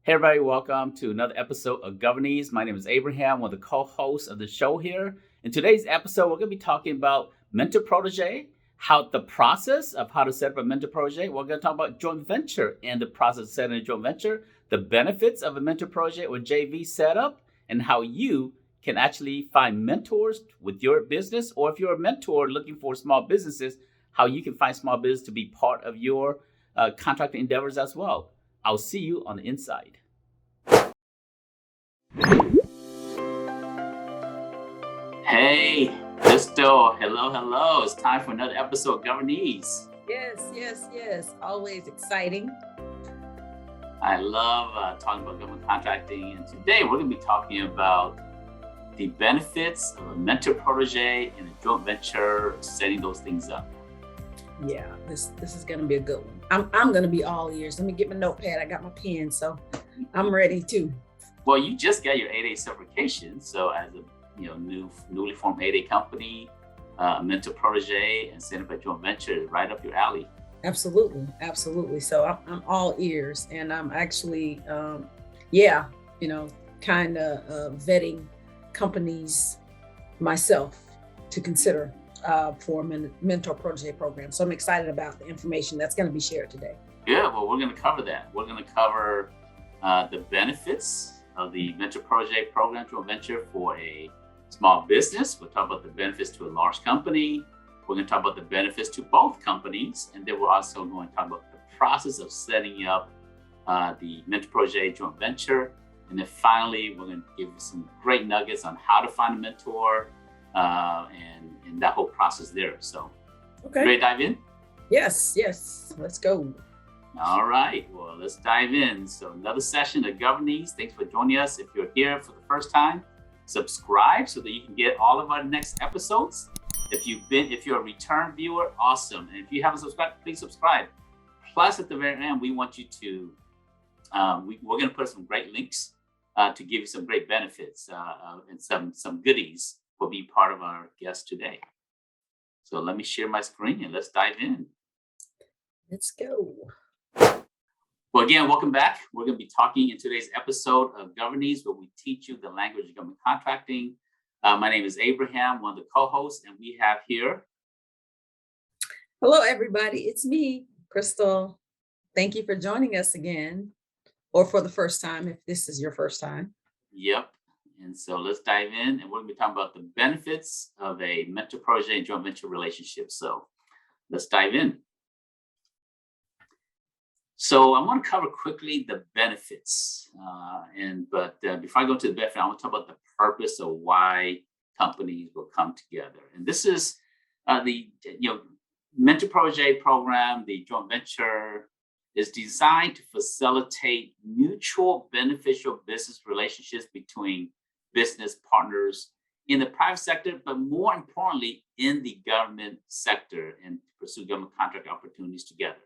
Hey everybody, welcome to another episode of Governese. My name is Abraham, one of the co-hosts of the show here. In today's episode, we're going to be talking about Mentor Protege, how the process of how to set up a Mentor Protege. We're going to talk about joint venture and the process of setting a joint venture, the benefits of a Mentor Protege or JV setup, and how you can actually find mentors with your business, or if you're a mentor looking for small businesses, how you can find small business to be part of your contracting endeavors as well. I'll see you on the inside. Hey, Crystal. Hello. It's time for another episode of Governese. Yes. Always exciting. I love talking about government contracting. And today we're going to be talking about the benefits of a mentor protege and a joint venture, setting those things up. Yeah, this is going to be a good one. I'm going to be all ears. Let me get my notepad. I got my pen, so I'm ready too. Well, you just got your 8A certification. So as a newly formed 8A company, mentor protege, and setting up a joint venture is right up your alley. Absolutely. So I'm all ears, and I'm actually, kind of vetting companies myself to consider for a mentor protege program. So I'm excited about the information that's going to be shared today. Yeah, well, we're going to cover that. We're going to cover the benefits of the mentor protege program, joint venture for a small business. We'll talk about the benefits to a large company. We're going to talk about the benefits to both companies. And then we're also going to talk about the process of setting up the mentor protege joint venture. And then finally, we're going to give you some great nuggets on how to find a mentor and that whole process there. So, okay. Ready to dive in? Yes. Let's go. All right. Well, let's dive in. So another session of Governese. Thanks for joining us. If you're here for the first time, subscribe so that you can get all of our next episodes. If you're a return viewer, awesome. And if you haven't subscribed, please subscribe. Plus, at the very end, we want you to, we're going to put some great links to give you some great benefits and some goodies for being part of our guest today. So let me share my screen and let's dive in. Let's go. Well, again, welcome back. We're going to be talking in today's episode of Governese, where we teach you the language of government contracting. My name is Abraham, one of the co-hosts, and we have here. Hello, everybody. It's me, Crystal. Thank you for joining us again, or for the first time, if this is your first time. Yep. And so let's dive in, and we're going to be talking about the benefits of a mentor protege and joint venture relationship. So let's dive in. So I want to cover quickly the benefits, but before I go to the benefit, I want to talk about the purpose of why companies will come together. And this is the mentor protege program. The joint venture is designed to facilitate mutual beneficial business relationships between business partners in the private sector, but more importantly, in the government sector, and pursue government contract opportunities together.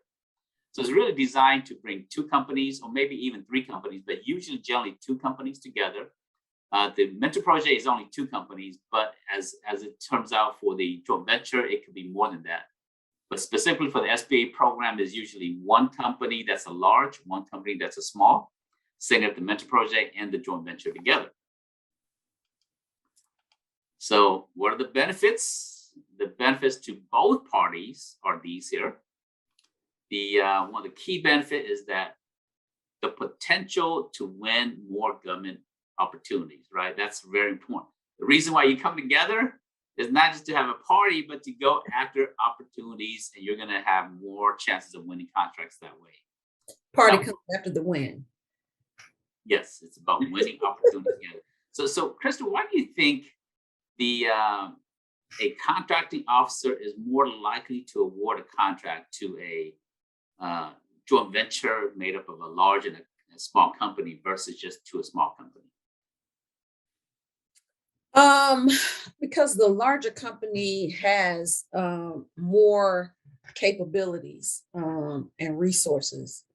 So it's really designed to bring two companies, or maybe even three companies, but usually generally two companies together. The mentor protege is only two companies, but as it turns out for the joint venture, it could be more than that. But specifically for the SBA program, there's usually one company that's a large, one company that's a small, setting up the mentor protege and the joint venture together. So what are the benefits? The benefits to both parties are these here. One of the key benefit is that the potential to win more government opportunities, right? That's very important. The reason why you come together is not just to have a party, but to go after opportunities, and you're going to have more chances of winning contracts that way. Party comes after the win. Yes, it's about winning opportunities together. So Crystal, why do you think a contracting officer is more likely to award a contract to a joint venture made up of a large and a small company versus just to a small company? Because the larger company has more capabilities and resources,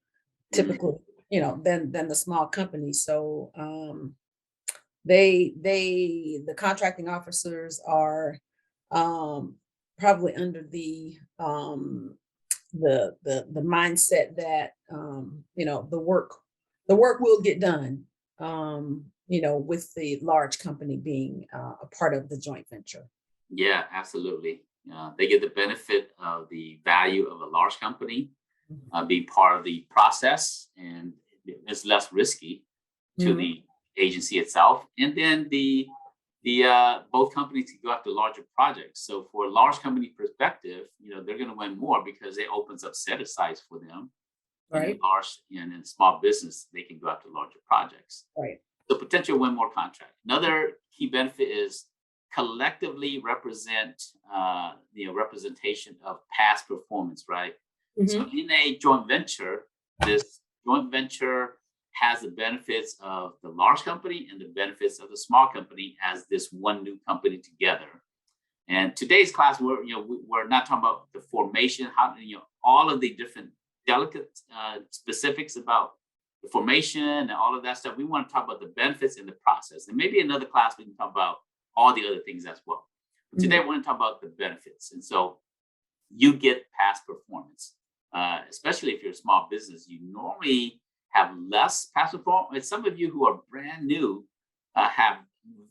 typically, than the small company. So the contracting officers are probably under the mindset that the work the work will get done, with the large company being a part of the joint venture. Yeah, absolutely. They get the benefit of the value of a large company being part of the process, and it's less risky to Mhm. the agency itself. And then the both companies can go after larger projects. So for a large company perspective, they're going to win more because it opens up set asides for them. And in Right, large and in small business, they can go after larger projects. right. The potential win more contract. Another key benefit is collectively represent representation of past performance, right? So Mhm. in a joint venture, this joint venture has the benefits of the large company and the benefits of the small company as this one new company together. And today's class, we're not talking about the formation, how all of the different delicate specifics about the formation and all of that stuff. We want to talk about the benefits in the process, and maybe another class we can talk about all the other things as well. But today, Mhm. we're going to talk about the benefits, and so you get past performance, especially if you're a small business. You normally have less past performance. Some of you who are brand new have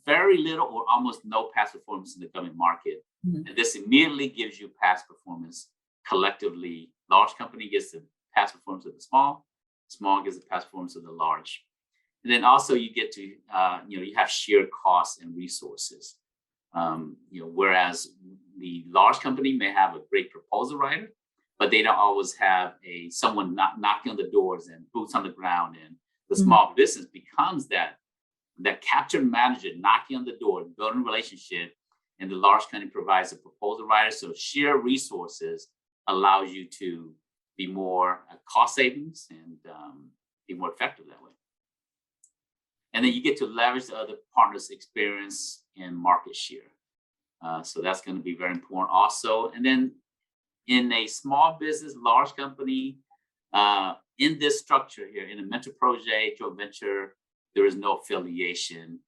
very little or almost no past performance in the government market. Mhm. And this immediately gives you past performance collectively. Large company gets the past performance of the small gets the past performance of the large. And then also you get to, you have shared costs and resources. Whereas the large company may have a great proposal writer, but they don't always have someone knocking on the doors and boots on the ground. And the Mhm. small business becomes that capture manager knocking on the door, building a relationship, and the large company provides a proposal writer. So share resources allows you to be more cost savings and be more effective that way. And then you get to leverage the other partners' experience and market share. So that's going to be very important also. And then in a small business, large company, in this structure here, in a Mentor Protege joint venture, there is no affiliation.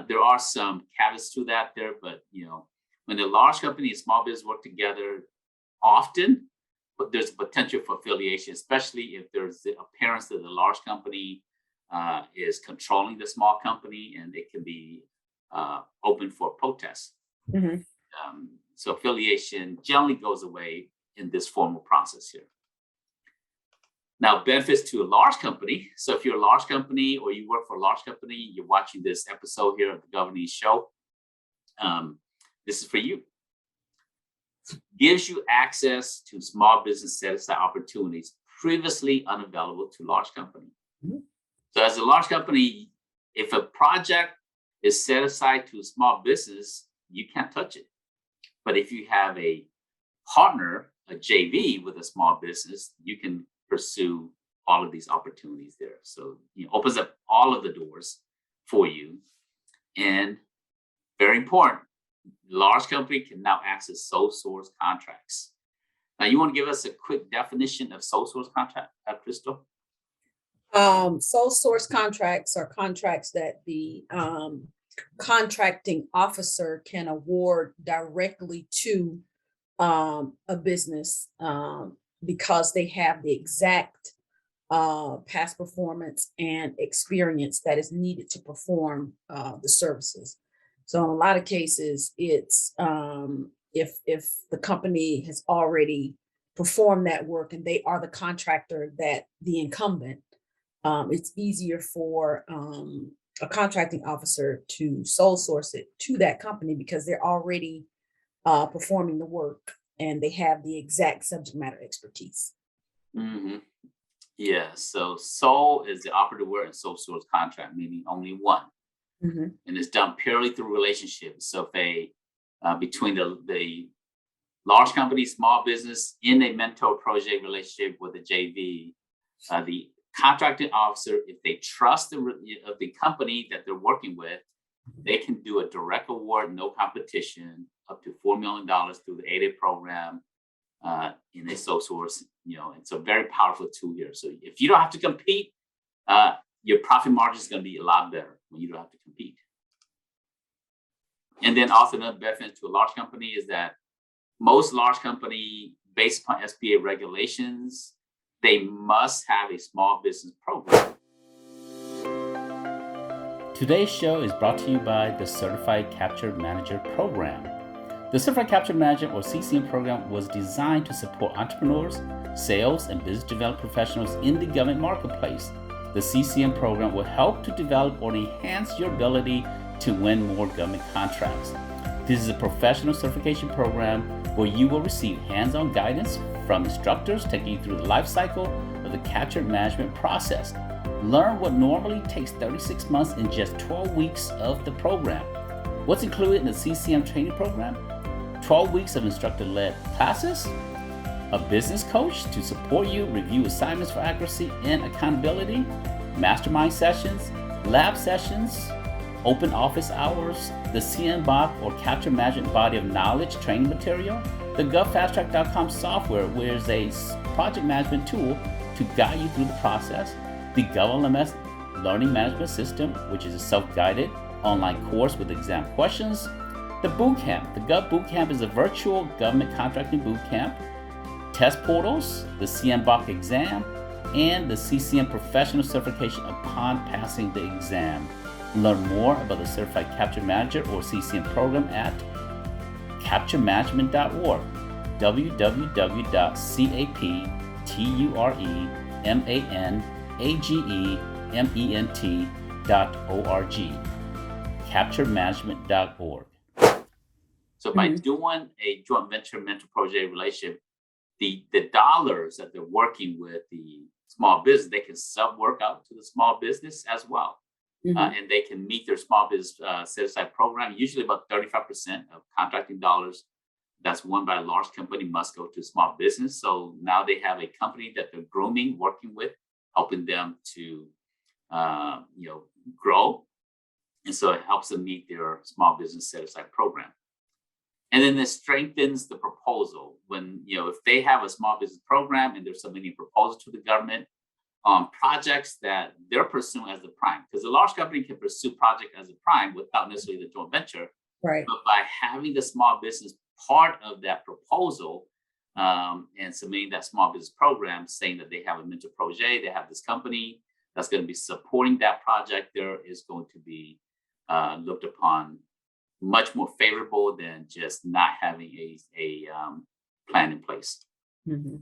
There are some caveats to that there, but when the large company and small business work together often, but there's potential for affiliation, especially if there's the appearance that the large company is controlling the small company, and it can be open for protest. Mhm. So affiliation generally goes away in this formal process here. Now, benefits to a large company. So if you're a large company or you work for a large company, you're watching this episode here of the Governese Show, this is for you. Gives you access to small business set-aside opportunities previously unavailable to large company. Mhm. So as a large company, if a project is set aside to a small business, you can't touch it. But if you have a partner, a JV with a small business, you can pursue all of these opportunities there. So it opens up all of the doors for you. And very important, large company can now access sole source contracts. Now, you want to give us a quick definition of sole source contract, Crystal? Sole source contracts are contracts that the contracting officer can award directly to a business because they have the exact past performance and experience that is needed to perform the services. So in a lot of cases, it's if the company has already performed that work and they are the contractor that the incumbent, it's easier for a contracting officer to sole source it to that company because they're already performing the work and they have the exact subject matter expertise. Mm-hmm. Yeah. So sole is the operative word in sole source contract, meaning only one, Mhm. and it's done purely through relationships. So if between the large company, small business in a mentor project relationship with a JV, the contracting officer, if they trust the company that they're working with, they can do a direct award, no competition, up to $4 million through the ADA program in a sole source. It's a very powerful tool here. So if you don't have to compete, your profit margin is going to be a lot better when you don't have to compete. And then also another benefit to a large company is that most large company, based upon SBA regulations, they must have a small business program. Today's show is brought to you by the Certified Capture Manager Program. The Certified Capture Manager, or CCM program, was designed to support entrepreneurs, sales, and business development professionals in the government marketplace. The CCM program will help to develop or enhance your ability to win more government contracts. This is a professional certification program where you will receive hands-on guidance from instructors taking you through the life cycle of the capture management process. Learn what normally takes 36 months in just 12 weeks of the program. What's included in the CCM training program? 12 weeks of instructor-led classes, a business coach to support you review assignments for accuracy and accountability, mastermind sessions, lab sessions, open office hours, the CMBOK or Capture Management Body of Knowledge training material, the GovFastTrack.com software, where is a project management tool to guide you through the process, the GovLMS Learning Management System, which is a self-guided online course with exam questions, the Bootcamp. The Gov Bootcamp is a virtual government contracting bootcamp, test portals, the CMBOK exam, and the CCM professional certification upon passing the exam. Learn more about the Certified Capture Manager or CCM program at capturemanagement.org, www.capturemanagement.org, capturemanagement.org. So by doing a joint venture mentor project relationship, the dollars that they're working with the small business, they can sub-work out to the small business as well. And they can meet their small business set-aside program. Usually about 35% of contracting dollars that's won by a large company must go to small business. So now they have a company that they're grooming, working with, helping them to grow. And so it helps them meet their small business set-aside program. And then it strengthens the proposal when, if they have a small business program and they're submitting a proposal to the government on projects that they're pursuing as the prime, because a large company can pursue project as a prime without necessarily the joint venture. Right. But by having the small business part of that proposal and submitting that small business program, saying that they have a Mentor Protege, they have this company that's going to be supporting that project, there is going to be looked upon much more favorable than just not having a plan in place. Mm-hmm.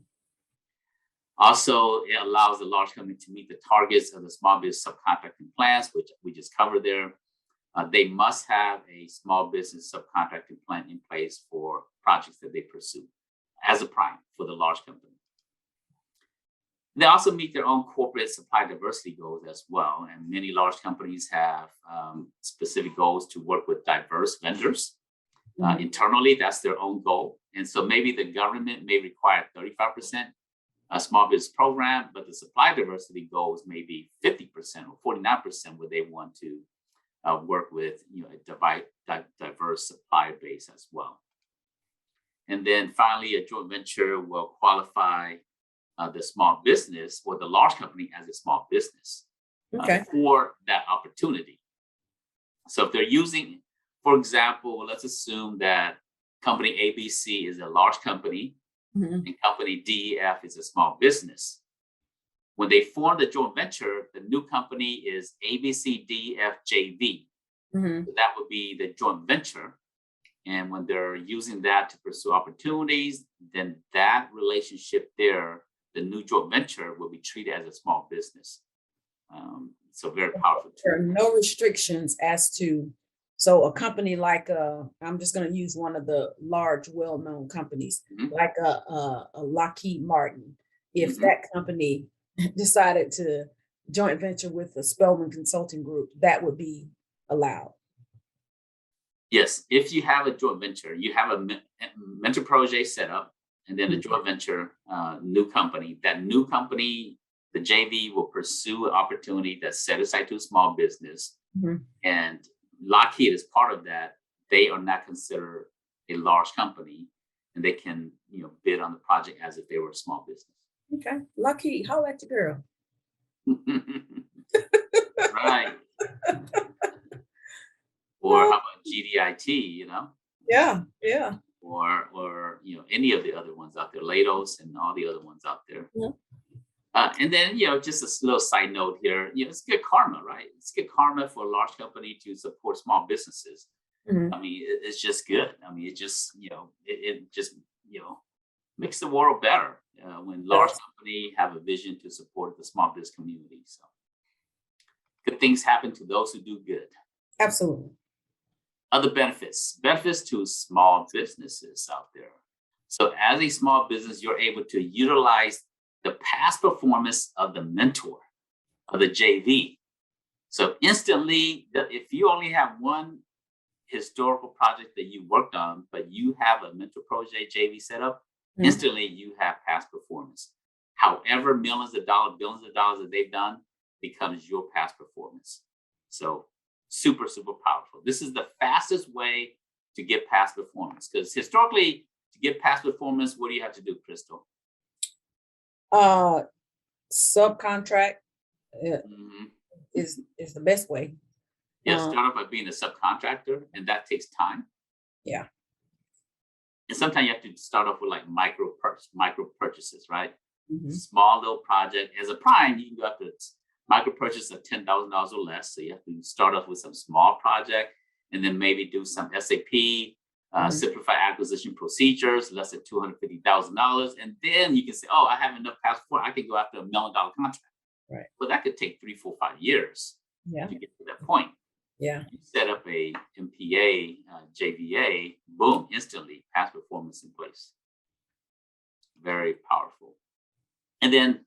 Also, it allows the large company to meet the targets of the small business subcontracting plans, which we just covered there. They must have a small business subcontracting plan in place for projects that they pursue as a prime for the large company. They also meet their own corporate supply diversity goals as well. And many large companies have specific goals to work with diverse vendors. Internally, that's their own goal. And so maybe the government may require 35% a small business program, but the supply diversity goals may be 50% or 49% where they want to work with a diverse supplier base as well. And then finally, a joint venture will qualify the small business or the large company as a small business for that opportunity. So if they're using, for example, let's assume that company ABC is a large company and company DEF is a small business. When they form the joint venture, the new company is ABCDEF JV. So that would be the joint venture. And when they're using that to pursue opportunities, then that relationship there, the new joint venture, will be treated as a small business. So very powerful. There are no restrictions as to, so a company like, I'm just going to use one of the large, well-known companies, like a Lockheed Martin. If that company decided to joint venture with the Spellman Consulting Group, that would be allowed. Yes, if you have a joint venture, you have a Mentor Protege set up, and then a joint venture, new company. That new company, the JV, will pursue an opportunity that's set aside to a small business. And Lockheed is part of that. They are not considered a large company, and they can bid on the project as if they were a small business. Okay, Lockheed, holla at your girl. Right. Or how about GDIT, Yeah. Or any of the other ones out there, Lados and all the other ones out there. And then, just a little side note here, it's good karma, right? It's good karma for a large company to support small businesses. Mhm. I mean, it's just good. I mean, it just, it just, makes the world better when large Yes. company have a vision to support the small business community. So good things happen to those who do good. Absolutely. Other benefits to small businesses out there. So as a small business, you're able to utilize the past performance of the mentor, of the JV. So instantly, if you only have one historical project that you worked on, but you have a Mentor Protege JV set up, Mhm. instantly you have past performance. However, billions of dollars that they've done becomes your past performance. So super, super powerful. This is the fastest way to get past performance, because historically, to get past performance, what do you have to do, Crystal? Subcontract Mhm. is the best way. Yeah, Um, start off by being a subcontractor, and that takes time. yeah. And sometimes you have to start off with like micro purchases, right? Mhm. Small little project. As a prime, you can go after micro purchase of $10,000 or less. So you have to start off with some small project, and then maybe do some SAP, Mhm. simplify acquisition procedures, less than $250,000. And then you can say, oh, I have enough past performance. I can go after $1 million contract. Right. But that could take 3, 4, 5 years Yeah. to get to that point. Yeah. You set up a MPA, JVA, boom, instantly past performance in place. Very powerful. And then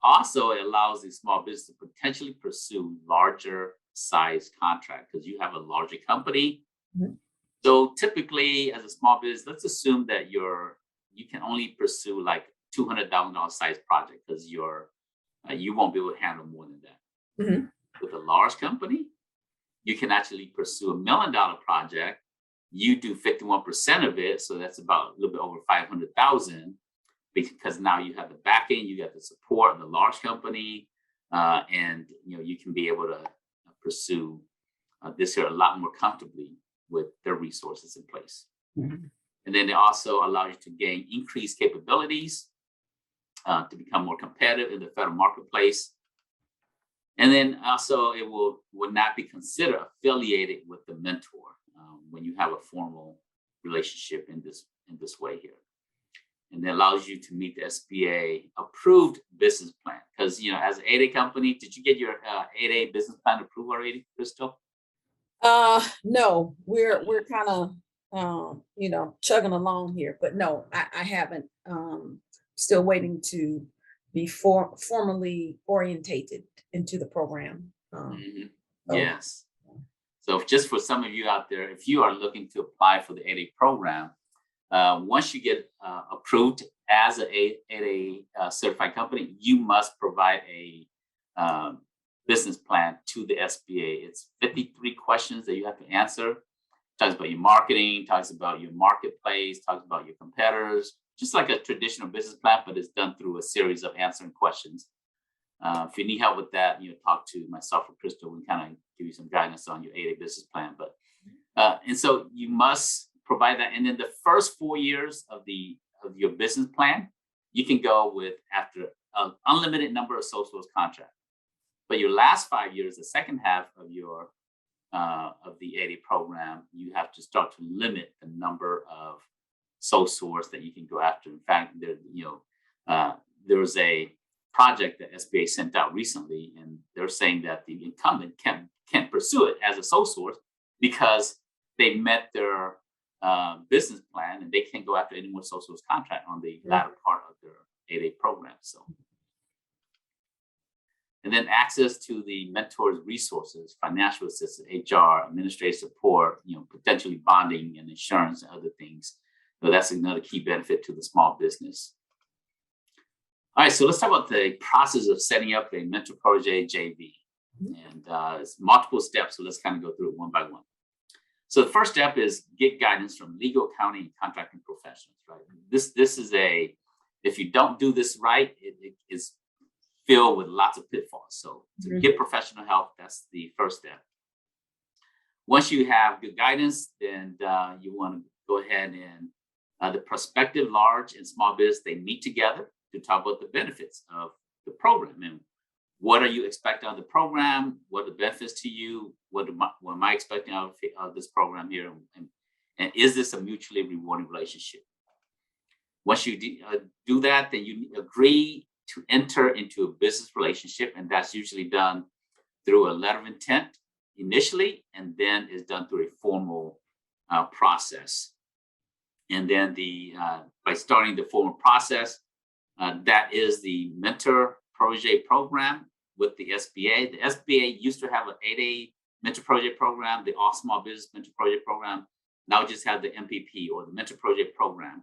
also it allows the small business to potentially pursue larger size contract because you have a larger company. Mhm. So typically as a small business, let's assume that you can only pursue like $200,000 size project because you won't be able to handle more than that. Mhm. With a large company, you can actually pursue $1 million project. You do 51% of it, so that's about a little bit over 500,000. Because now you have the backing, you got the support of the large company, and you can be able to pursue this year a lot more comfortably with their resources in place. Mhm. And then they also allow you to gain increased capabilities to become more competitive in the federal marketplace. And then also it will not be considered affiliated with the mentor when you have a formal relationship in this way here. And it allows you to meet the SBA approved business plan. Because as an 8A company, did you get your 8A business plan approved already, Crystal? No, we're kind of chugging along here, but no, I haven't. Still waiting to be formally orientated into the program. Mhm. So, Yes. So just for some of you out there, if you are looking to apply for the 8A program, once you get approved as a 8A certified company, you must provide a business plan to the SBA. It's 53 questions that you have to answer. Talks about your marketing, talks about your marketplace, talks about your competitors, just like a traditional business plan, but it's done through a series of answering questions. If you need help with that, talk to myself or Crystal. We kind of give you some guidance on your 8A business plan. But and so you must provide that. And then the first 4 years of your business plan, you can go with after an unlimited number of sole source contracts. But your last 5 years, the second half of your of the 8A program, you have to start to limit the number of sole source that you can go after. In fact, there was a project that SBA sent out recently, and they're saying that the incumbent can't pursue it as a sole source because they met their business plan and they can't go after any more sole source contract on the latter part of their 8A program. So. And then access to the mentor's resources, financial assistance, HR, administrative support, potentially bonding and insurance and other things. So that's another key benefit to the small business. All right, so let's talk about the process of setting up a Mentor Protege JV. And it's multiple steps, so let's kind of go through it one by one. So the first step is get guidance from legal, accounting, and contracting professionals, right? This is if you don't do this right, it is filled with lots of pitfalls. So to get professional help, that's the first step. Once you have good guidance, then you want to go ahead and the prospective large and small business, they meet together to talk about the benefits of the program. And what are you expecting of the program? What are the benefits to you? What am I expecting out of this program here? And is this a mutually rewarding relationship? Once you do that, then you agree to enter into a business relationship. And that's usually done through a letter of intent initially, and then is done through a formal process. And then by starting the formal process, that is the Mentor Protege program with the SBA. The SBA used to have an 8A Mentor Protege program, the All Small Business Mentor Protege program. Now we just have the MPP, or the Mentor Protege program.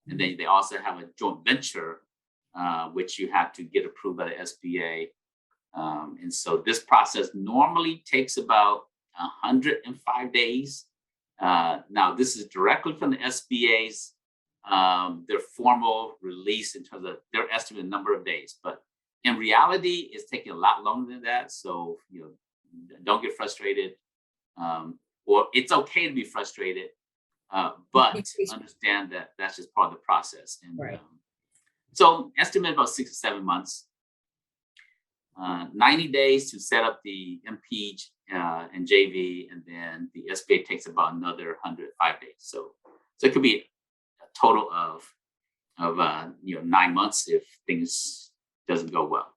And then they also have a joint venture, which you have to get approved by the SBA. And so this process normally takes about 105 days. Now, this is directly from the SBA's, their formal release in terms of their estimated number of days. But in reality, it's taking a lot longer than that. So, don't get frustrated, or it's okay to be frustrated, but understand that that's just part of the process. And right. So estimate about 6 to 7 months, 90 days to set up the MP and JV, and then the SBA takes about another 105 days. So it could be a total of 9 months if things doesn't go well.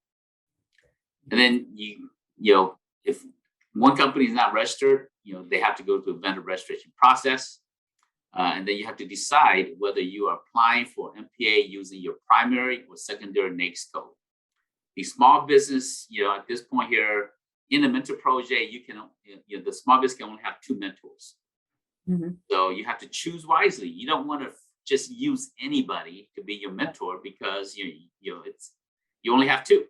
And then if one company is not registered, they have to go through a vendor registration process. And then you have to decide whether you are applying for MPA using your primary or secondary NAICS code. The small business, at this point here in the Mentor Protege, you can, the small business can only have 2 mentors. Mm-hmm. So you have to choose wisely. You don't want to just use anybody to be your mentor, because you only have 2.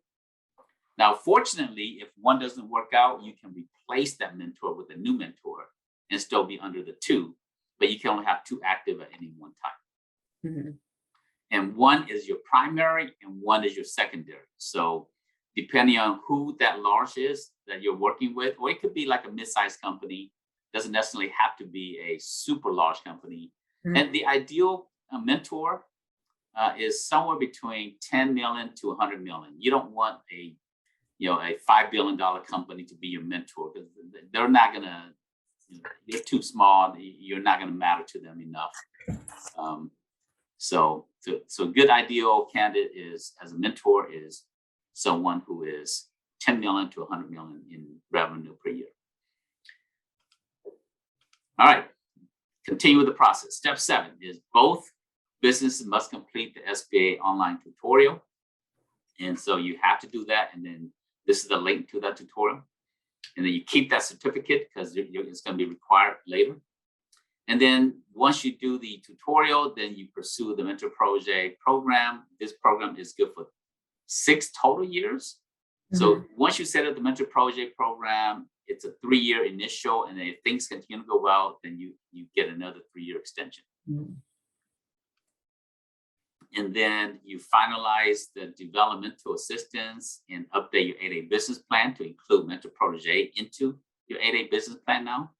Now, fortunately, if one doesn't work out, you can replace that mentor with a new mentor and still be under the 2, but you can only have 2 active at any one time. Mm-hmm. And one is your primary and one is your secondary. So depending on who that large is that you're working with, or it could be like a mid-sized company, doesn't necessarily have to be a super large company. Mm-hmm. And the ideal mentor is somewhere between 10 million to 100 million. You don't want a $5 billion company to be your mentor, because they're not going to, you're too small. You're not going to matter to them enough. So a good ideal candidate is, as a mentor, is someone who is 10 million to 100 million in revenue per year. All right, continue with the process. Step 7 is both businesses must complete the SBA Online tutorial. And so you have to do that. And then this is the link to that tutorial. And then you keep that certificate because it's going to be required later. And then once you do the tutorial, then you pursue the Mentor Protege program. This program is good for 6 total years. Mm-hmm. So once you set up the Mentor Protege program, it's a 3-year initial. And then if things continue to go well, then you get another 3-year extension. Mm-hmm. And then you finalize the developmental assistance and update your 8A business plan to include Mentor Protege into your 8A business plan now.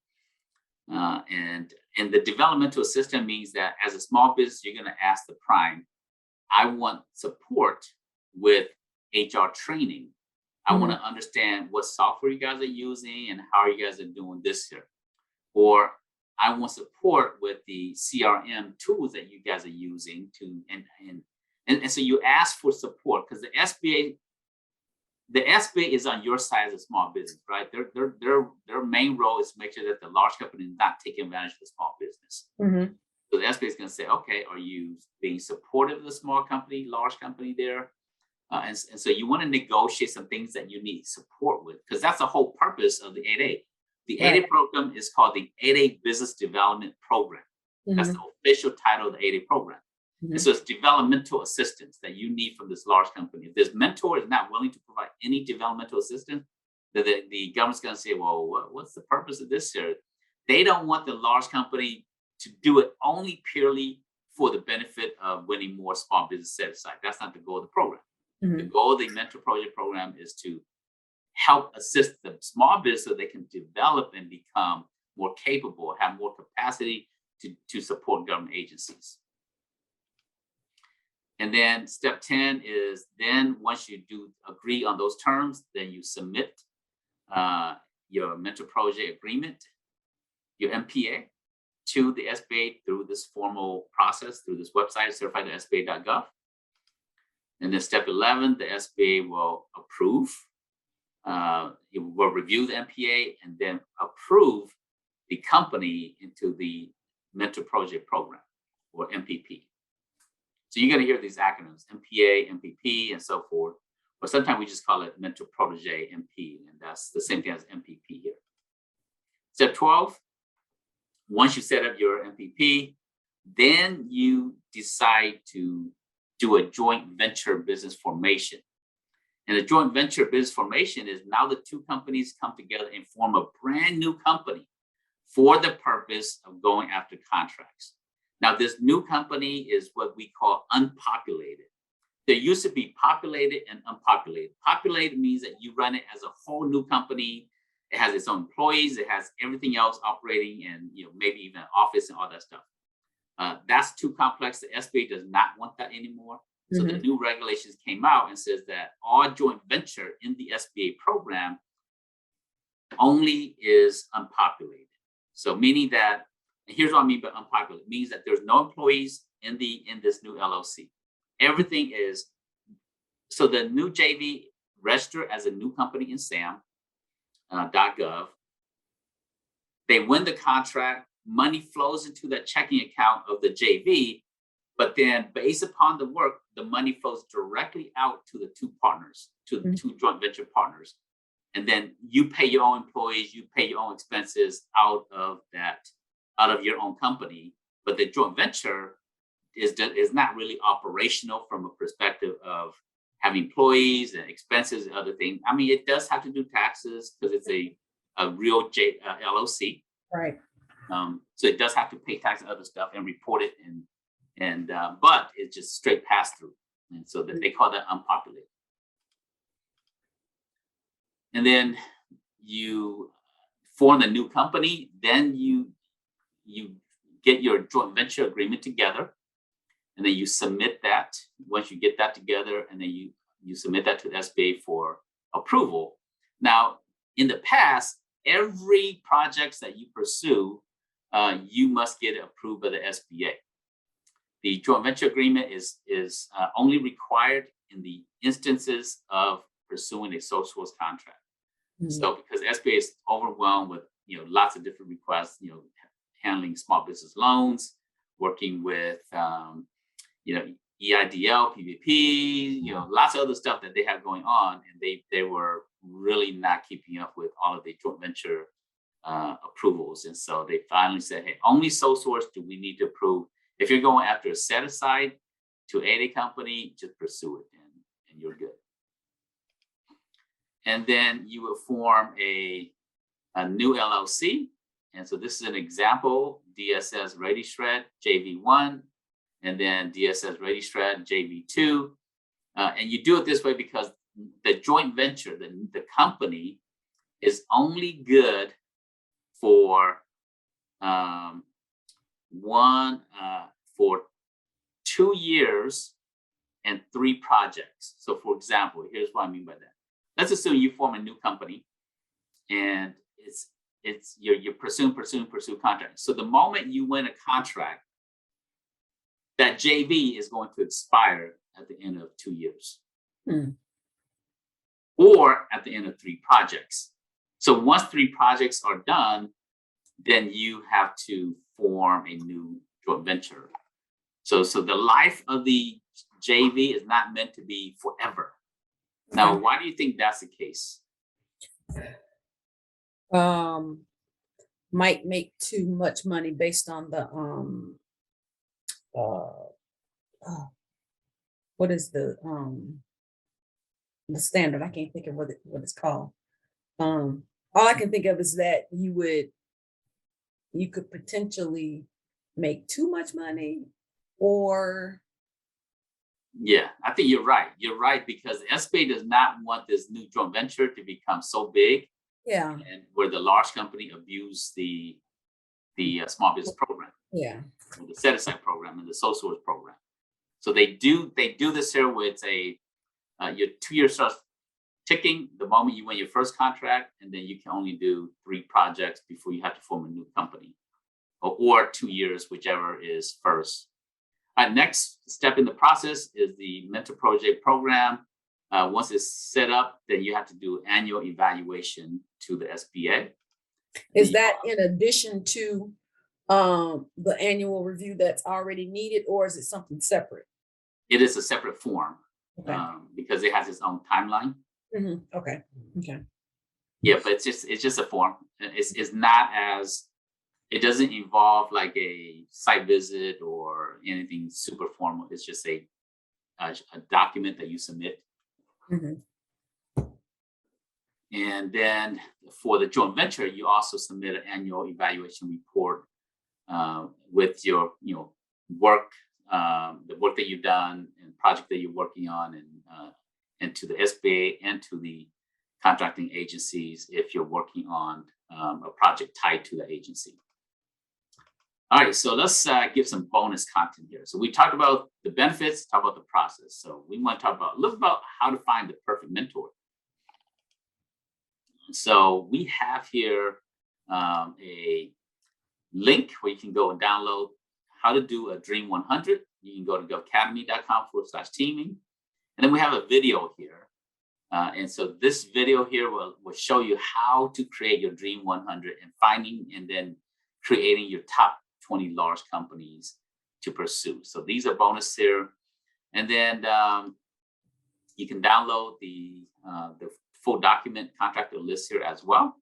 And the developmental assistant means that as a small business, you're going to ask the prime, I want support with HR training. I want to understand what software you guys are using and how you guys are doing this here. Or I want support with the CRM tools that you guys are using to, and so you ask for support, because the SBA is on your side as a small business, right? Their main role is to make sure that the large company is not taking advantage of the small business. Mm-hmm. So the SBA is going to say, okay, are you being supportive of the small company, large company there? And so you want to negotiate some things that you need support with, because that's the whole purpose of the 8A. The 8A program is called the 8A Business Development Program. Mm-hmm. That's the official title of the 8A program. Mm-hmm. And so it's developmental assistance that you need from this large company. If this mentor is not willing to provide any developmental assistance, then the government's going to say, well, what's the purpose of this here? They don't want the large company to do it only purely for the benefit of winning more small business set aside. That's not the goal of the program. Mm-hmm. The goal of the Mentor Protege program is to help assist the small business so they can develop and become more capable, have more capacity to support government agencies. And then step 10 is then once you do agree on those terms, then you submit your Mentor Protege agreement, your MPA, to the SBA through this formal process, through this website, certified.sba.gov. And then step 11, the SBA will approve, it will review the MPA and then approve the company into the Mentor Protege program, or MPP. So you're going to hear these acronyms, MPA, MPP, and so forth. But sometimes we just call it Mentor Protege MP, and that's the same thing as MPP here. Step 12, once you set up your MPP, then you decide to do a joint venture business formation. And a joint venture business formation is now the two companies come together and form a brand new company for the purpose of going after contracts. Now, this new company is what we call unpopulated. There used to be populated and unpopulated. Populated means that you run it as a whole new company. It has its own employees. It has everything else operating, and maybe even an office and all that stuff. That's too complex. The SBA does not want that anymore. So the new regulations came out and says that all joint venture in the SBA program only is unpopulated. So meaning that, and here's what I mean by unpopulated, it means that there's no employees in this new LLC. Everything is, so the new JV register as a new company in SAM.gov. They win the contract, money flows into that checking account of the JV, but then based upon the work, the money flows directly out to the two partners, to the two joint venture partners. And then you pay your own employees, you pay your own expenses out of your own company. But the joint venture is not really operational from a perspective of having employees and expenses and other things. I mean, it does have to do taxes because it's a real LLC. Right. So it does have to pay tax and other stuff and report it, but it's just straight pass through. And so that they call that unpopulated. And then you form a new company, then you get your joint venture agreement together, and then you submit that. Once you get that together, and then you submit that to the SBA for approval. Now, in the past, every project that you pursue, you must get it approved by the SBA. The joint venture agreement is only required in the instances of pursuing a sole source contract. So because SBA is overwhelmed with lots of different requests, handling small business loans, working with EIDL, PPP, lots of other stuff that they have going on, and they were really not keeping up with all of the joint venture approvals. And so they finally said, hey, only sole source do we need to approve. If you're going after a set aside to aid a company, just pursue it and you're good. And then you will form a new LLC. And so this is an example, DSS Ready Shred JV1, and then DSS Ready Shred JV2. And you do it this way because the joint venture, the company, is only good for for 2 years and 3 projects. So for example, here's what I mean by that. Let's assume you form a new company and you're pursuing contracts. So the moment you win a contract, that JV is going to expire at the end of 2 years. Or at the end of 3 projects. So once 3 projects are done, then you have to form a new joint venture. So the life of the JV is not meant to be forever. Now, why do you think that's the case? Might make too much money based on the what is the standard? I can't think of what it's called. All I can think of is that you could potentially make too much money, or yeah, I think you're right. You're right, because SBA does not want this new joint venture to become so big, and where the large company abuse the small business program, or the set aside program and the sole source program. So they do this here with your 2 years starts ticking the moment you win your first contract, and then you can only do 3 projects before you have to form a new company, or 2 years, whichever is first. Next step in the process is the Mentor Protege program. Once it's set up, then you have to do annual evaluation to the SBA. Is that in addition to the annual review that's already needed, or is it something separate? It is a separate form, Okay. because it has its own timeline. Okay. Yeah, but it's just a form. It's not as, it doesn't involve like a site visit or anything super formal. It's just a document that you submit. And then for the joint venture, you also submit an annual evaluation report with your work, the work that you've done and project that you're working on, and to the SBA and to the contracting agencies if you're working on a project tied to the agency. All right, so let's give some bonus content here. So we talked about the benefits, talk about the process. So we want to talk about a little about how to find the perfect mentor. So we have here a link where you can go and download how to do a Dream 100. You can go to govacademy.com/teaming. And then we have a video here. And so this video here will show you how to create your Dream 100 and finding and then creating your top 20 large companies to pursue. So these are bonus here. And then you can download the full document contractor list here as well.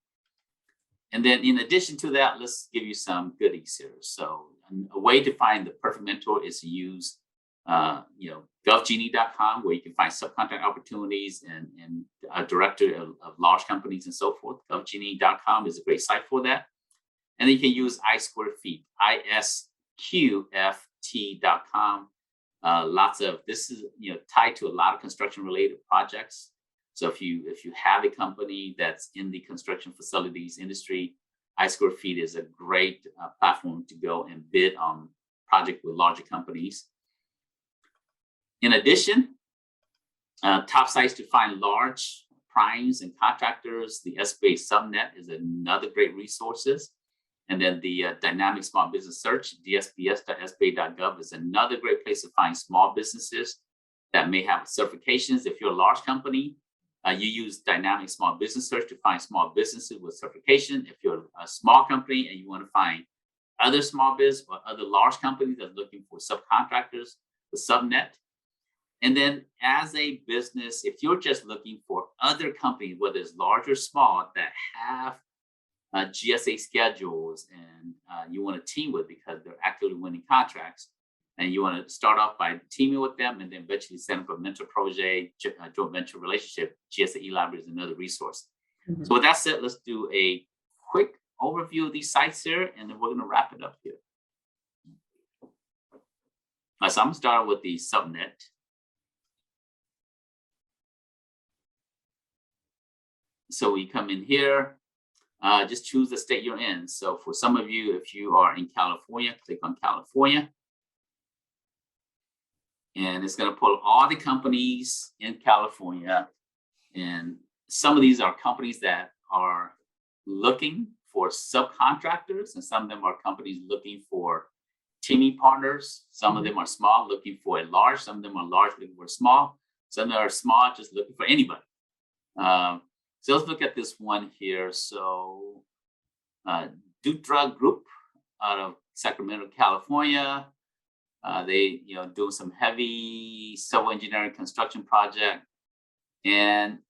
And then in addition to that, let's give you some goodies here. So a way to find the perfect mentor is to use govgenie.com, where you can find subcontract opportunities and a directory of large companies and so forth. Govgenie.com is a great site for that. And then you can use iSquareFeet, isqft.com. Lots of this is tied to a lot of construction related projects. So if you have a company that's in the construction facilities industry, iSquareFeet is a great platform to go and bid on projects with larger companies. In addition, top sites to find large primes and contractors, the SBA Subnet is another great resources. And then the Dynamic Small Business Search, dsps.sba.gov, is another great place to find small businesses that may have certifications. If you're a large company, you use Dynamic Small Business Search to find small businesses with certification. If you're a small company and you want to find other small business or other large companies that are looking for subcontractors, the Subnet. And then as a business, if you're just looking for other companies, whether it's large or small, that have GSA schedules and you want to team with because they're actively winning contracts, and you want to start off by teaming with them and then eventually set up a Mentor Protege joint venture relationship, GSA eLibrary is another resource. So with that said, let's do a quick overview of these sites here, and then we're going to wrap it up here. So I'm going to start with the Subnet. So we come in here, just choose the state you're in. So for some of you, if you are in California, click on California. And it's going to pull all the companies in California. And some of these are companies that are looking for subcontractors, and some of them are companies looking for teaming partners. Some of them are small, looking for a large. Some of them are large, looking for a small. Some of them are small, just looking for anybody. So let's look at this one here. So Dutra Group out of Sacramento, California. They doing some heavy civil engineering construction project. And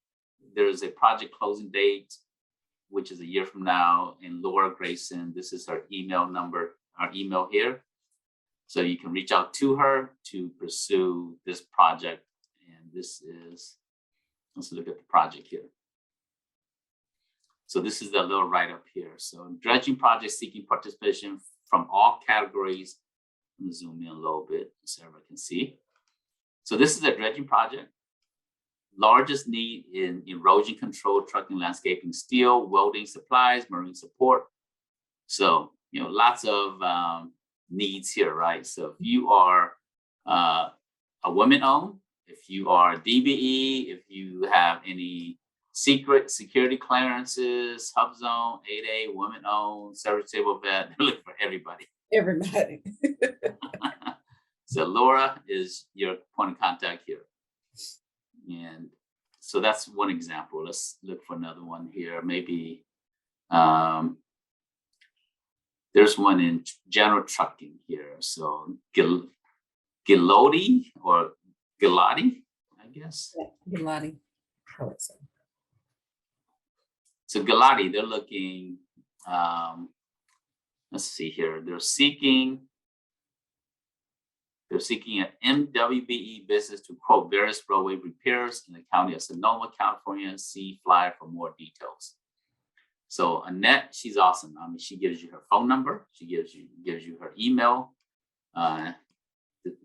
there's a project closing date, which is a year from now. And Laura Grayson, this is her email number, our email here. So you can reach out to her to pursue this project. And this is, let's look at the project here. So this is the little write-up here. So dredging project seeking participation from all categories. Let me zoom in a little bit so everyone can see. So this is a dredging project. Largest need in erosion control, trucking, landscaping, steel, welding supplies, marine support. So, lots of needs here, right? So if you are a women-owned. If you are DBE, if you have any secret security clearances, HubZone, 8A, women-owned, service table vet, they're looking for everybody. Everybody. So Laura is your point of contact here. And so that's one example. Let's look for another one here. Maybe there's one in general trucking here. So Gilotti or Gilotti, I guess. Yeah, Gilotti. So Gilotti, they're looking, let's see here. They're seeking an MWBE business to quote various roadway repairs in the county of Sonoma, California. See flyer for more details. So Annette, she's awesome. I mean, she gives you her phone number. She gives you her email.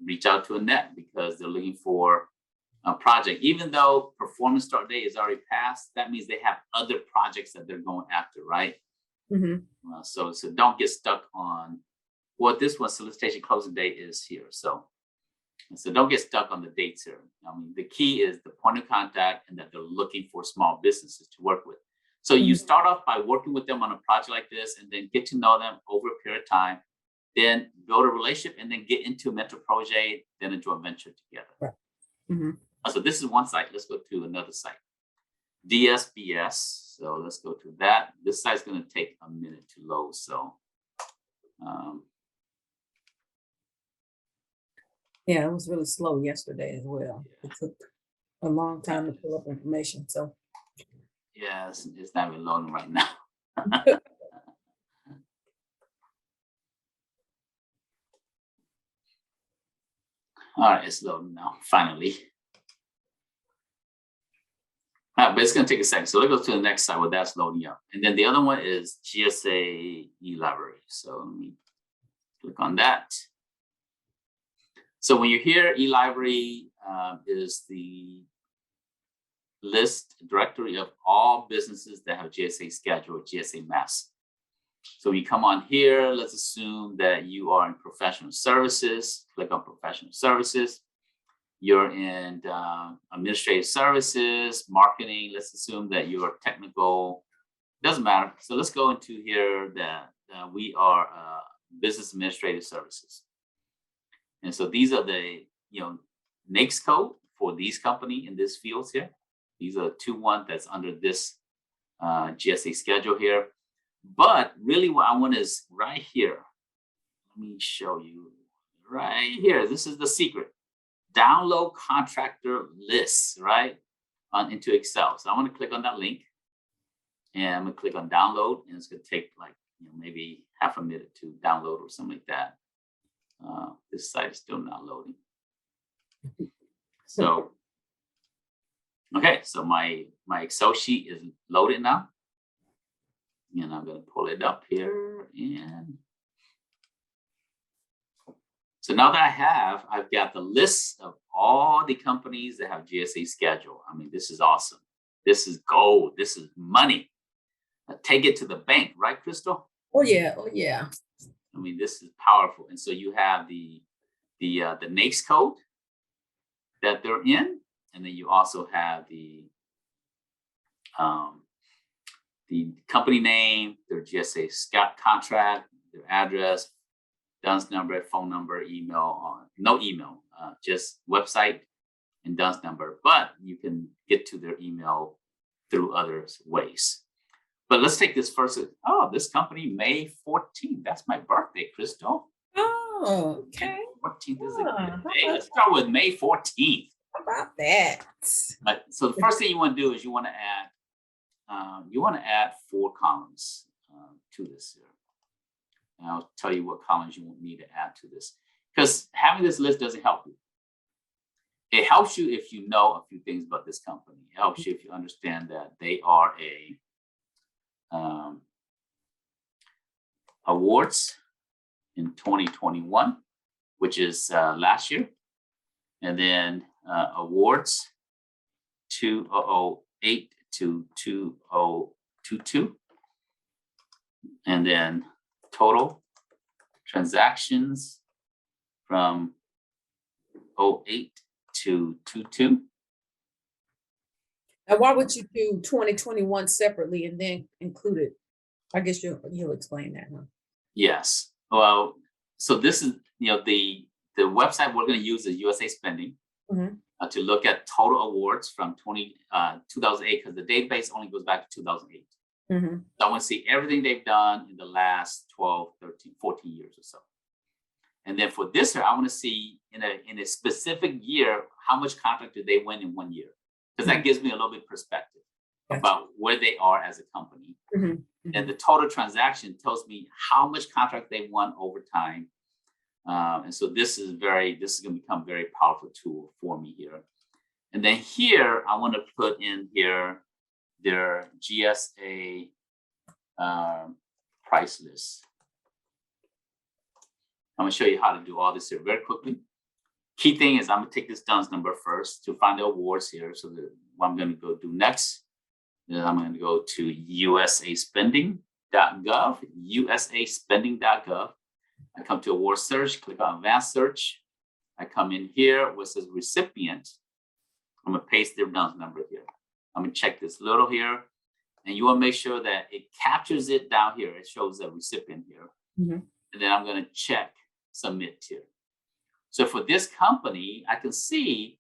Reach out to Annette because they're looking for a project. Even though performance start date is already passed, that means they have other projects that they're going after, right? Mm-hmm. So don't get stuck on what this one solicitation closing date is here. So don't get stuck on the dates here. I mean, the key is the point of contact and that they're looking for small businesses to work with. So you start off by working with them on a project like this and then get to know them over a period of time, then build a relationship and then get into Mentor Protege, then a joint venture together. Right. Mm-hmm. So this is one site. Let's go to another site. DSBS. So let's go to that. This site's going to take a minute to load. So yeah, it was really slow yesterday as well. It took a long time to pull up information. So yeah, it's not even loading right now. All right, it's loading now, finally. But it's going to take a second. So let's go to the next side where that's loading up. And then the other one is GSA eLibrary. So let me click on that. So when you're here, eLibrary is the list directory of all businesses that have GSA schedule or GSA mass. So we come on here, let's assume that you are in professional services, click on professional services. You're in administrative services, marketing, let's assume that you're technical, doesn't matter. So let's go into here that we are business administrative services. And so these are the, NAICS code for these company in this fields here. These are the 2-1 that's under this GSA schedule here. But really what I want is right here. Let me show you right here. This is the secret. Download contractor lists, right? Into Excel. So I want to click on that link and I'm going to click on download and it's going to take like, maybe half a minute to download or something like that. This site is still not loading. So, okay, so my Excel sheet is loaded now. And I'm going to pull it up here. And so now that I've got the list of all the companies that have GSA schedule. I mean, this is awesome. This is gold. This is money. Take it to the bank, right, Crystal? Oh yeah. Oh yeah. I mean, this is powerful. And so you have the NAICS code that they're in, and then you also have the company name, their GSA contract, their address, DUNS number, phone number, email, no email, just website and DUNS number. But you can get to their email through other ways. But let's take this first. Oh, this company, May 14th. That's my birthday, Crystal. Oh, okay. May 14th is a good day. Let's start with May 14th. How about that? So the first thing you want to do is you want to add 4 columns to this here. And I'll tell you what columns you need to add to this. Because having this list doesn't help you. It helps you if you know a few things about this company. It helps you if you understand that they are a awards in 2021, which is last year. And then awards 2008 to 2022. And then total transactions from 08 to 22. And why would you do 2021 separately and then include it? I guess you'll explain that, huh? Yes. Well, so this is, the website we're going to use is USA Spending to look at total awards from 2008, because the database only goes back to 2008. So I want to see everything they've done in the last 12, 13, 14 years or so. And then for this year, I want to see in a specific year, how much contract did they win in 1 year? Because that gives me a little bit of perspective about where they are as a company. And the total transaction tells me how much contract they won over time. And so this is going to become a very powerful tool for me here. And then here, I want to put in here their GSA price list. I'm going to show you how to do all this here very quickly. Key thing is I'm going to take this DUNS number first to find the awards here. So what I'm going to go do next is I'm going to go to usaspending.gov, usaspending.gov. I come to award search, click on advanced search. I come in here where it says recipient. I'm going to paste their DUNS number here. I'm going to check this little here. And you want to make sure that it captures it down here. It shows the recipient here. And then I'm going to check submit here. So for this company, I can see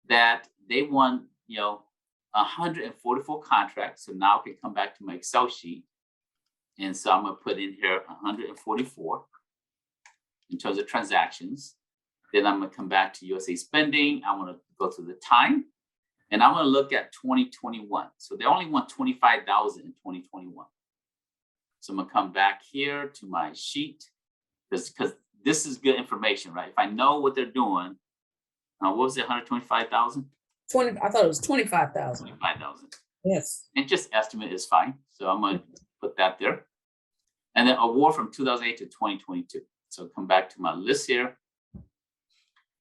that they won, 144 contracts. So now I can come back to my Excel sheet. And so I'm going to put in here 144 in terms of transactions. Then I'm going to come back to USA Spending. I want to go to the time. And I want to look at 2021. So they only won 25,000 in 2021. So I'm going to come back here to my sheet because this is good information, right? If I know what they're doing, what was it, 125,000? I thought it was 25,000. 25,000. Yes. And just estimate is fine. So I'm going to put that there. And then award from 2008 to 2022. So come back to my list here.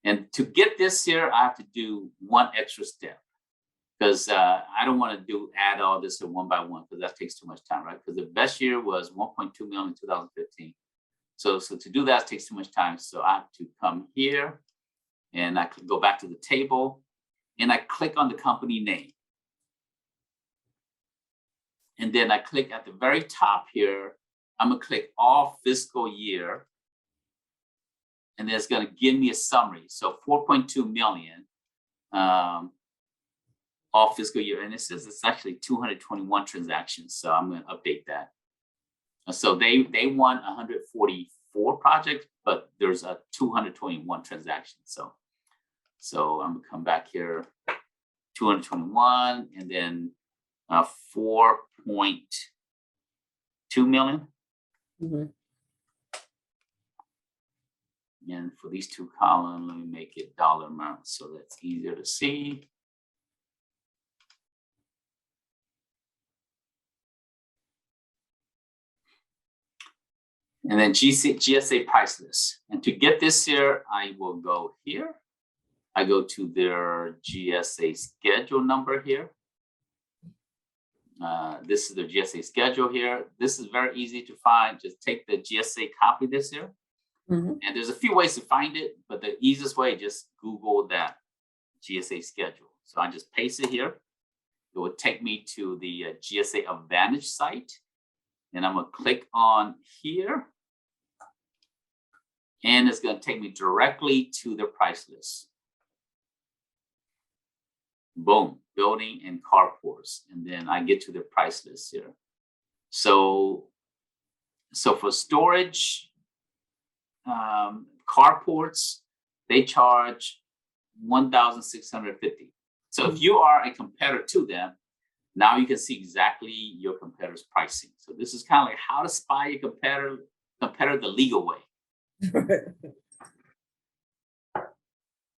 And to get this here, I have to do one extra step because I don't want to add all this to one by one because that takes too much time, right? Because the best year was 1.2 million in 2015. So to do that takes too much time. So I have to come here and I could go back to the table and I click on the company name. And then I click at the very top here, I'm gonna click all fiscal year. And then it's gonna give me a summary. So 4.2 million all fiscal year. And it says it's actually 221 transactions. So I'm gonna update that. So they won 144 projects, but there's a 221 transactions. So I'm gonna come back here, 221, and then 4.2 million. And for these two columns, let me make it dollar amount so that's easier to see. And then GSA price list. And to get this here, I will go here. I go to their GSA schedule number here. This is the GSA schedule here. This is very easy to find. Just take the GSA, copy this here. And there's a few ways to find it, but the easiest way, just Google that GSA schedule. So I just paste it here. It will take me to the GSA Advantage site. And I'm gonna click on here. And it's gonna take me directly to the price list. Boom, building and carports. And then I get to the price list here. So for storage, carports, they charge $1,650. So if you are a competitor to them, now you can see exactly your competitor's pricing. So this is kind of like how to spy your competitor the legal way.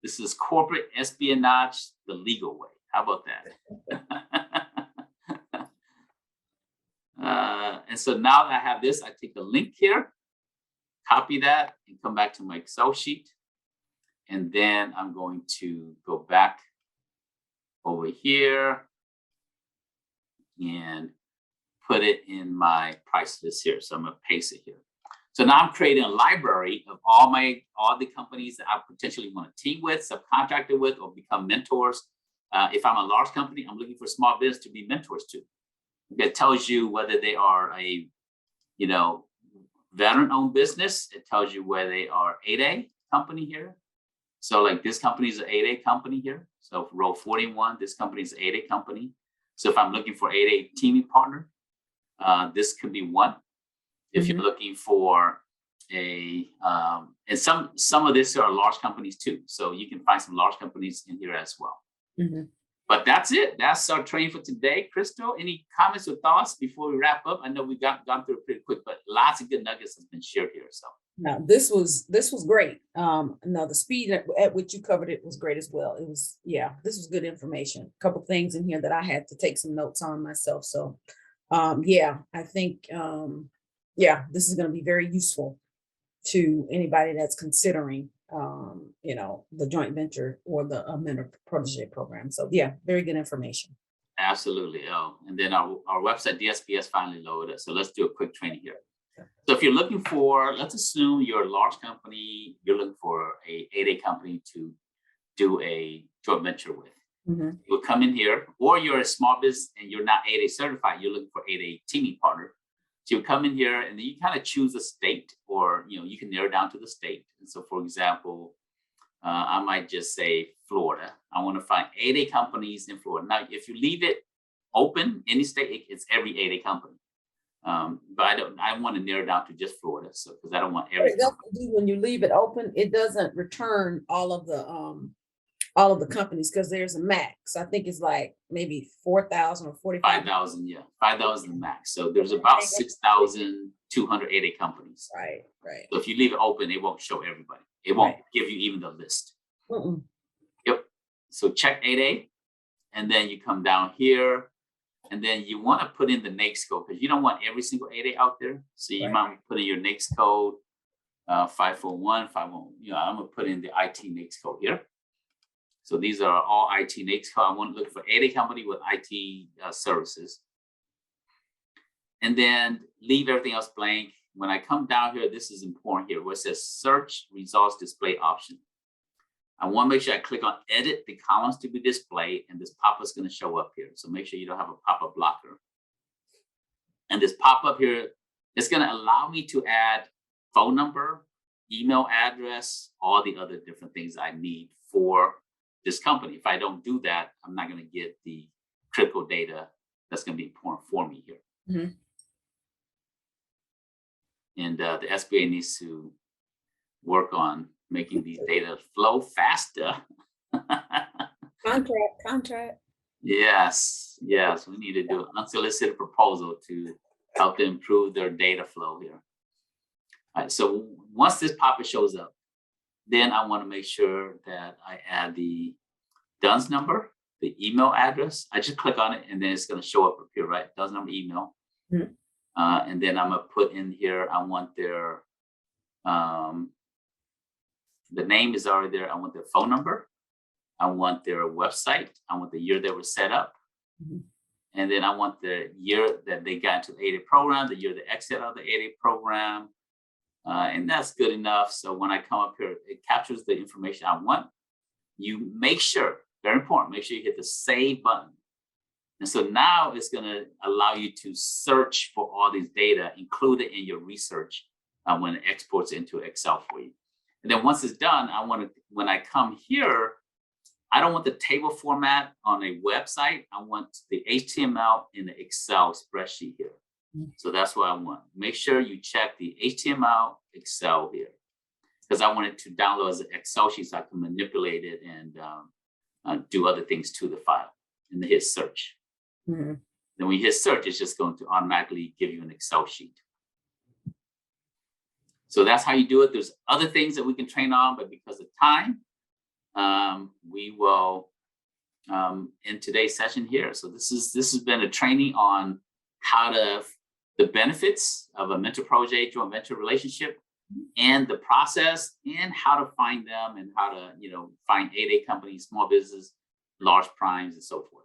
This is corporate espionage the legal way. How about that? And so now that I have this, I take the link here, copy that, and come back to my Excel sheet. And then I'm going to go back over here and put it in my price list here. So I'm going to paste it here. So now I'm creating a library of all the companies that I potentially want to team with, subcontractor with, or become mentors. If I'm a large company, I'm looking for small business to be mentors to. It tells you whether they are a, veteran-owned business. It tells you whether they are 8A company here. So like this company is an 8A company here. So row 41, this company is an 8A company. So if I'm looking for 8A teaming partner, this could be one. If you're looking for and some of this are large companies too. So you can find some large companies in here as well. But that's it. That's our training for today. Crystal, any comments or thoughts before we wrap up? I know we gone through it pretty quick, but lots of good nuggets has been shared here. So no, this was great. No, the speed at which you covered it was great as well. It was, this was good information. A couple things in here that I had to take some notes on myself. So I think this is going to be very useful to anybody that's considering the joint venture or the Mentor Protege program. So very good information. Absolutely. Oh, and then our website DSPS finally loaded. So let's do a quick training here. So if you're looking for, let's assume you're a large company, you're looking for a 8A company to do a joint venture with. You'll come in here, or you're a small business and you're not 8A certified, you're looking for 8A teaming partner. So you come in here and then you kind of choose a state, or you can narrow down to the state. And so for example, I might just say Florida. I want to find 8A companies in Florida. Now, if you leave it open, any state, it's every 8A company. But I want to narrow down to just Florida. So because I don't want every when you leave it open, it doesn't return all of the companies, because there's a max. I think it's like maybe 4,000 or 45,000. 5,000, 5,000 max. So there's about 6,200 8A companies. Right. So if you leave it open, it won't show everybody. It won't give you even the list. Yep. So check 8A, and then you come down here, and then you want to put in the NAICS code, because you don't want every single 8A out there. So you might put in your NAICS code, 541, 511. I'm gonna put in the IT NAICS code here. So these are all IT NAICS code. I want to look for 8A company with IT services. And then leave everything else blank. When I come down here, this is important here, where it says search results display option. I want to make sure I click on edit the columns to be displayed, and this pop-up is going to show up here. So make sure you don't have a pop-up blocker. And this pop-up here is going to allow me to add phone number, email address, all the other different things I need for this company. If I don't do that, I'm not going to get the critical data that's going to be important for me here. And the SBA needs to work on making these data flow faster. Contract. Yes, we need to do an unsolicited proposal to help them improve their data flow here. All right, so once this pop-up shows up, then I want to make sure that I add the DUNS number, the email address. I just click on it, and then it's going to show up here, right? DUNS number, email. And then I'm going to put in here, I want their, the name is already there. I want their phone number. I want their website. I want the year they were set up. And then I want the year that they got into the 8A program, the year they exit out of the 8A program. And that's good enough. So when I come up here, it captures the information I want. You make sure, very important, make sure you hit the save button. And so now it's going to allow you to search for all these data, include it in your research when it exports into Excel for you. And then once it's done, when I come here, I don't want the table format on a website. I want the HTML in the Excel spreadsheet here. So that's what I want. Make sure you check the HTML Excel here, because I want it to download as an Excel sheet so I can manipulate it and do other things to the file, and then hit search. Then when you hit search, it's just going to automatically give you an Excel sheet. So that's how you do it. There's other things that we can train on, but because of time, we will end today's session here. So this has been a training on the benefits of a mentor Protege joint venture relationship, and the process, and how to find them, and how to find 8A companies, small businesses, large primes, and so forth.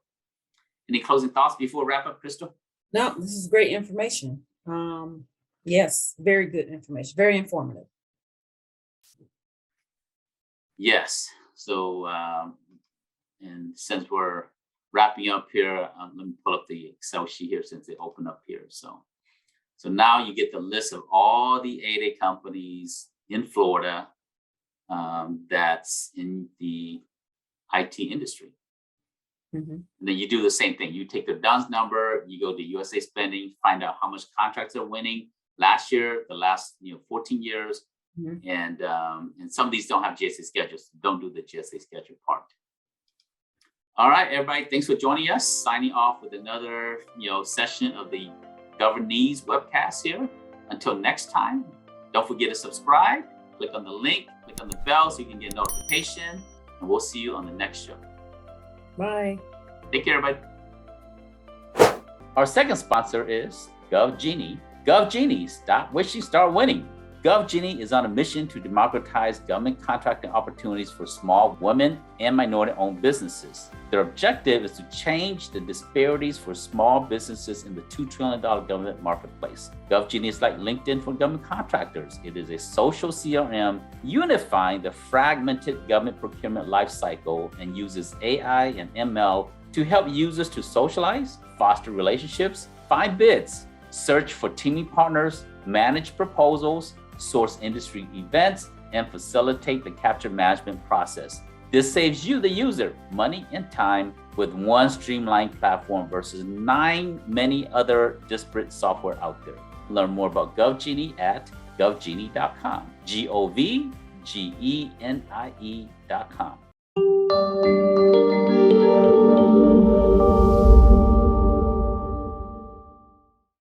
Any closing thoughts before we wrap up, Crystal? No, this is great information. Yes, very good information, very informative. Yes. So, and since we're wrapping up here, let me pull up the Excel sheet here since they open up here. So now you get the list of all the 8A companies in Florida that's in the IT industry. Mm-hmm. And then you do the same thing. You take the DUNS number, you go to USA Spending, find out how much contracts they're winning last year, the last 14 years. Mm-hmm. And some of these don't have GSA schedules. So don't do the GSA schedule part. All right, everybody, thanks for joining us. Signing off with another session of the Governese Webcast here. Until next time, don't forget to subscribe. Click on the link, click on the bell so you can get a notification. And we'll see you on the next show. Bye. Take care, everybody. Our second sponsor is GovGenie. GovGenie, stop wishing, start winning. GovGenie is on a mission to democratize government contracting opportunities for small women and minority-owned businesses. Their objective is to change the disparities for small businesses in the $2 trillion government marketplace. GovGenie is like LinkedIn for government contractors. It is a social CRM unifying the fragmented government procurement lifecycle and uses AI and ML to help users to socialize, foster relationships, find bids, search for teaming partners, manage proposals, source industry events, and facilitate the capture management process. This saves you, the user, money and time with one streamlined platform versus many other disparate software out there. Learn more about GovGenie at govgenie.com. GovGenie.com.